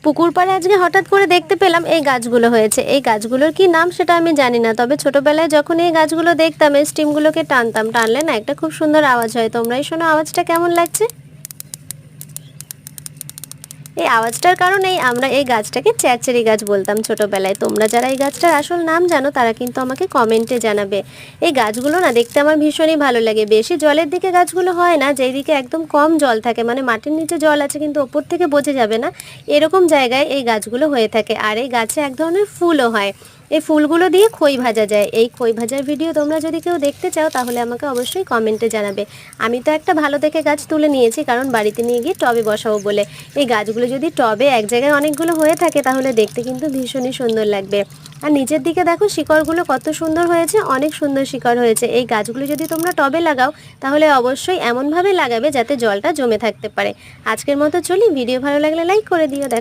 পুকুর পাড়ে আজকে হঠাৎ করে দেখতে পেলাম এই গাছগুলো হয়েছে। এই গাছগুলোর কি নাম সেটা আমি জানি না, তবে ছোটবেলায় যখন এই গাছগুলো দেখতাম এই স্টিমগুলোকে টানতাম, টানলে না একটা খুব সুন্দর আওয়াজ হয়। তোমরাই শোনো আওয়াজটা কেমন লাগছে। এই আওয়াজটার কারণেই আমরা এই গাছটাকে চ্যারচেরি গাছ বলতাম ছোটবেলায়। তোমরা যারা এই গাছটার আসল নাম জানো তারা কিন্তু আমাকে কমেন্টে জানাবে। এই গাছগুলো না দেখতে আমার ভীষণই ভালো লাগে। বেশি জলের দিকে গাছগুলো হয় না, যেই দিকে একদম কম জল থাকে, মানে মাটির নিচে জল আছে কিন্তু ওপর থেকে বোঝা যাবে না, এরকম জায়গায় এই গাছগুলো হয়ে থাকে। আর এই গাছে এক ধরনের ফুলও হয়। এই ফুলগুলো দিয়ে খই ভাজা যায়। এই খই ভাজার ভিডিও তোমরা যদি কেউ দেখতে চাও তাহলে আমাকে অবশ্যই কমেন্টে জানাবে। আমি তো একটা ভালো দেখে গাছ তুলে নিয়েছি, কারণ বাড়িতে নিয়ে গিয়ে টবে বসাবো বলে। এই গাছগুলো যদি টবে এক জায়গায় অনেকগুলো হয়ে থাকে তাহলে দেখতে কিন্তু ভীষণই সুন্দর লাগবে। আর নিচের দিকে দেখো শিকড়গুলো কত সুন্দর হয়েছে, অনেক সুন্দর শিকড় হয়েছে। এই গাছগুলো যদি তোমরা টবে লাগাও তাহলে অবশ্যই এমনভাবে লাগাবে যাতে জলটা জমে থাকতে পারে। আজকের মতো চলি, ভিডিও ভালো লাগলে লাইক করে দিও। দেখো।